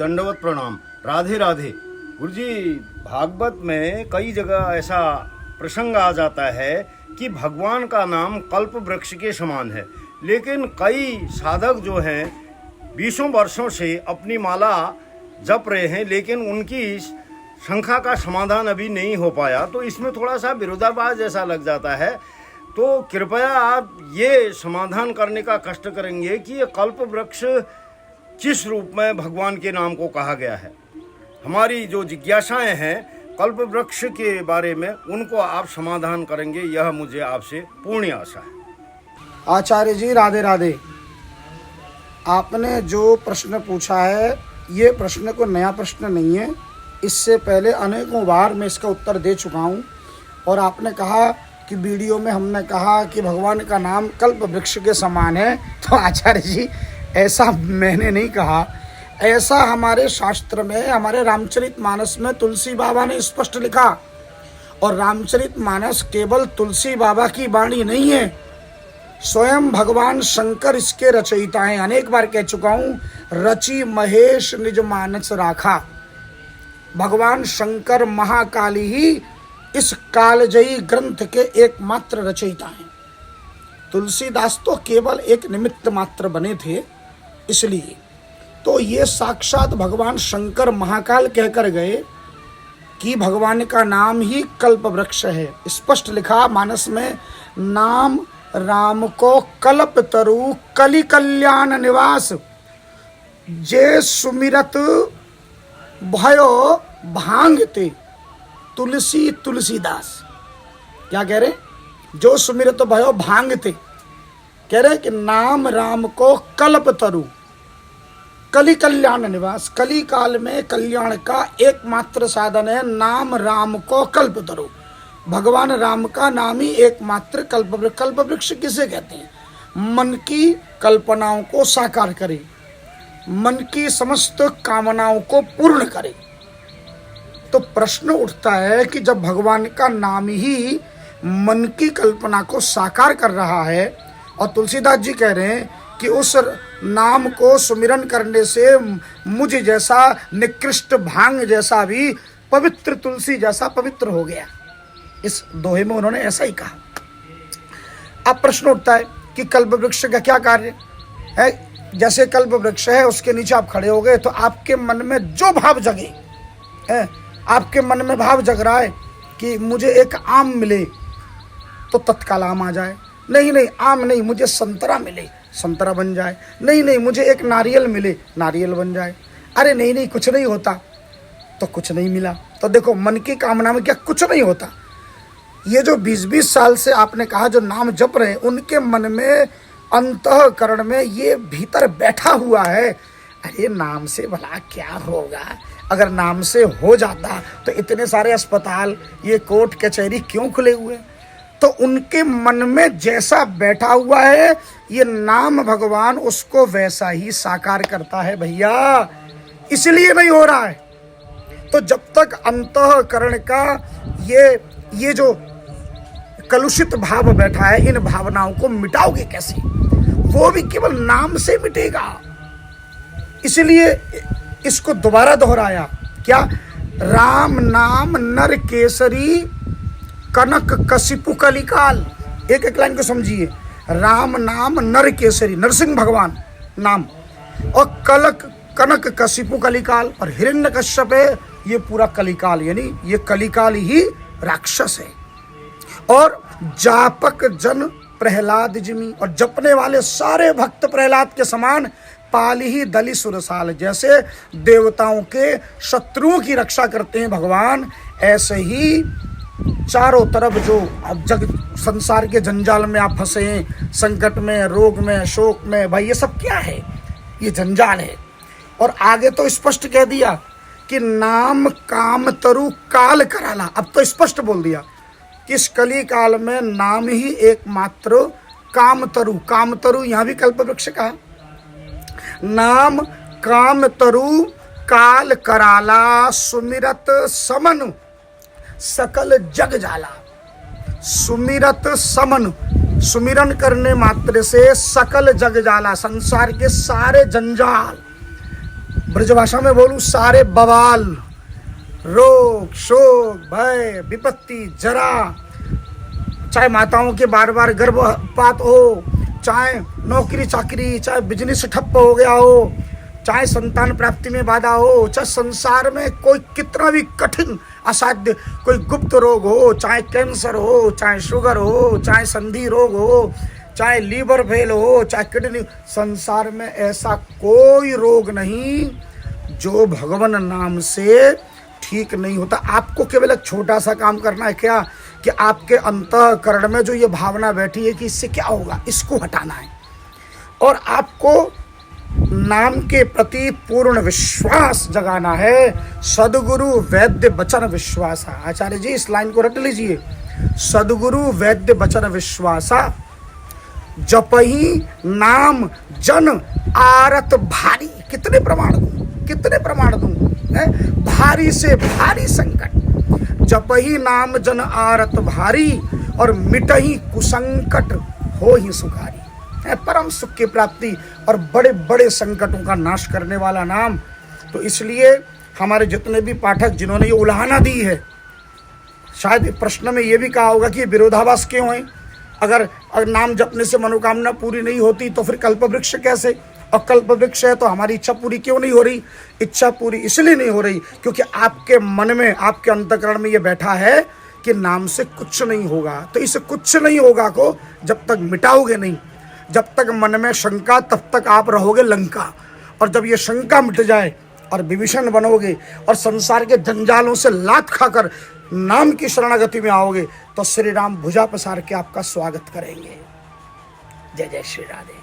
दंडवत प्रणाम। राधे राधे। गुरुजी, भागवत में कई जगह ऐसा प्रसंग आ जाता है कि भगवान का नाम कल्प वृक्ष के समान है, लेकिन कई साधक जो हैं 20 वर्षों से अपनी माला जप रहे हैं, लेकिन उनकी शंका का समाधान अभी नहीं हो पाया। तो इसमें थोड़ा सा विरोधाभास जैसा लग जाता है। तो कृपया आप ये समाधान करने का कष्ट करेंगे कि ये कल्प वृक्ष किस रूप में भगवान के नाम को कहा गया है। हमारी जो जिज्ञासाएं हैं कल्प वृक्ष के बारे में, उनको आप समाधान करेंगे, यह मुझे आपसे पूर्ण आशा है। आचार्य जी राधे राधे। आपने जो प्रश्न पूछा है ये प्रश्न कोई नया प्रश्न नहीं है। इससे पहले अनेकों बार मैं इसका उत्तर दे चुका हूँ। और आपने कहा कि वीडियो में हमने कहा कि भगवान का नाम कल्प वृक्ष के समान है, तो आचार्य जी ऐसा मैंने नहीं कहा। ऐसा हमारे शास्त्र में, हमारे रामचरितमानस में तुलसी बाबा ने स्पष्ट लिखा। और रामचरितमानस केवल तुलसी बाबा की वाणी नहीं है, स्वयं भगवान शंकर इसके रचयिता हैं। अनेक बार कह चुका हूँ, रचि महेश निज मानस राखा। भगवान शंकर महाकाली ही इस कालजयी ग्रंथ के एकमात्र रचयिता हैं। तुलसीदास तो केवल एक निमित्त मात्र बने थे, इसलिए तो ये साक्षात भगवान शंकर महाकाल कहकर गए कि भगवान का नाम ही कल्प वृक्ष है। स्पष्ट लिखा मानस में, नाम राम को कल्प तरु कलि कल्याण निवास, जे सुमिरत भयो भांगते तुलसी तुलसीदास। क्या कह रहे? जो सुमिरत भयो भांगते, कह रहे कि नाम राम को कल्प तरु कलि कल्याण निवास। कली काल में कल्याण का एकमात्र साधन है नाम राम को कल्प तरु। भगवान राम का नाम ही एकमात्र कल्प वृक्ष। कल्प वृक्ष किसे कहते हैं? मन की कल्पनाओं को साकार करे, मन की समस्त कामनाओं को पूर्ण करे। तो प्रश्न उठता है कि जब भगवान का नाम ही मन की कल्पना को साकार कर रहा है, और तुलसीदास जी कह रहे हैं कि उस नाम को सुमिरन करने से मुझ जैसा निकृष्ट भांग जैसा भी पवित्र तुलसी जैसा पवित्र हो गया। इस दोहे में उन्होंने ऐसा ही कहा। अब प्रश्न उठता है कि कल्प वृक्ष का क्या कार्य है? जैसे कल्प वृक्ष है, उसके नीचे आप खड़े हो गए तो आपके मन में जो भाव जगे है, आपके मन में भाव जग रहा है कि मुझे एक आम मिले तो तत्काल आम आ जाए। नहीं नहीं, आम नहीं, मुझे संतरा मिले, संतरा बन जाए। नहीं नहीं, मुझे एक नारियल मिले, नारियल बन जाए। अरे नहीं नहीं, कुछ नहीं होता, तो कुछ नहीं मिला। तो देखो, मन की कामना में क्या कुछ नहीं होता। ये जो 20-20 साल से आपने कहा जो नाम जप रहे हैं, उनके मन में अंतःकरण में ये भीतर बैठा हुआ है, अरे नाम से भला क्या होगा। अगर नाम से हो जाता तो इतने सारे अस्पताल, ये कोर्ट कचहरी क्यों खुले हुए। तो उनके मन में जैसा बैठा हुआ है, ये नाम भगवान उसको वैसा ही साकार करता है भैया, इसलिए नहीं हो रहा है। तो जब तक अंतःकरण का ये जो कलुषित भाव बैठा है, इन भावनाओं को मिटाओगे कैसे? वो भी केवल नाम से मिटेगा। इसलिए इसको दोबारा दोहराया। क्या? राम नाम नर केसरी कनक कशिपु कलिकाल। एक एक लाइन को समझिए। राम नाम नर केसरी, नरसिंह भगवान नाम, और कनक कशिपु कलिकाल, और हिरण्यकश्यप है, ये पूरा कलिकाल, यानी ये कलिकाल ही राक्षस है। और जापक जन प्रहलाद जिमी, और जपने वाले सारे भक्त प्रहलाद के समान। पाली ही दली सुरसाल, जैसे देवताओं के शत्रुओं की रक्षा करते हैं भगवान, ऐसे ही चारों तरफ जो अब जग संसार के जंजाल में आप फंसे हैं, संकट में, रोग में, शोक में, भाई ये सब क्या है? ये जंजाल है। और आगे तो स्पष्ट कह दिया कि नाम काम तरु काल कराला। अब तो स्पष्ट बोल दिया कि इस कली काल में नाम ही एकमात्र काम तरु। काम तरु यहाँ भी कल्प वृक्ष का नाम, काम तरु काल कराला, सुमिरत समन सकल जग जाला। सुमिरत समन, सुमिरन करने मात्र से सकल जग जाला, संसार के सारे जंजाल ब्रजभाषा में बोलूं, सारे बवाल, रोग शोक भय विपत्ति जरा, चाहे माताओं के बार बार गर्भपात हो, चाहे नौकरी चाकरी, चाहे बिजनेस ठप्प हो गया हो, चाहे संतान प्राप्ति में बाधा हो, चाहे संसार में कोई कितना भी कठिन असाध्य कोई गुप्त रोग हो, चाहे कैंसर हो, चाहे शुगर हो, चाहे संधि रोग हो, चाहे लीवर फेल हो, चाहे किडनी, संसार में ऐसा कोई रोग नहीं जो भगवान नाम से ठीक नहीं होता। आपको केवल एक छोटा सा काम करना है क्या, कि आपके अंतःकरण में जो ये भावना बैठी है कि इससे क्या होगा, इसको हटाना है, और आपको नाम के प्रति पूर्ण विश्वास जगाना है। सदगुरु वैद्य वचन विश्वासा, आचार्य जी इस लाइन को रट लीजिए, सदगुरु वैद्य वचन विश्वासा, जपहि नाम जन आरत भारी। कितने प्रमाण दूं, कितने प्रमाण दूं, भारी से भारी संकट, जपहि नाम जन आरत भारी, और मिटहि कुसंकट हो ही सुखारी। परम सुख की प्राप्ति और बड़े बड़े संकटों का नाश करने वाला नाम। तो इसलिए हमारे जितने भी पाठक जिन्होंने ये उलाहना दी है, शायद प्रश्न में ये भी कहा होगा कि ये विरोधाभास क्यों है, अगर नाम जपने से मनोकामना पूरी नहीं होती तो फिर कल्पवृक्ष कैसे, और कल्पवृक्ष है तो हमारी इच्छा पूरी क्यों नहीं हो रही। इच्छा पूरी इसलिए नहीं हो रही क्योंकि आपके मन में, आपके अंतःकरण में ये बैठा है कि नाम से कुछ नहीं होगा। तो इस कुछ नहीं होगा को जब तक मिटाओगे नहीं, जब तक मन में शंका, तब तक आप रहोगे लंका। और जब ये शंका मिट जाए और विभीषण बनोगे और संसार के जंजालों से लात खाकर नाम की शरणागति में आओगे, तो श्री राम भुजा पसार के आपका स्वागत करेंगे। जय जय श्री राधे।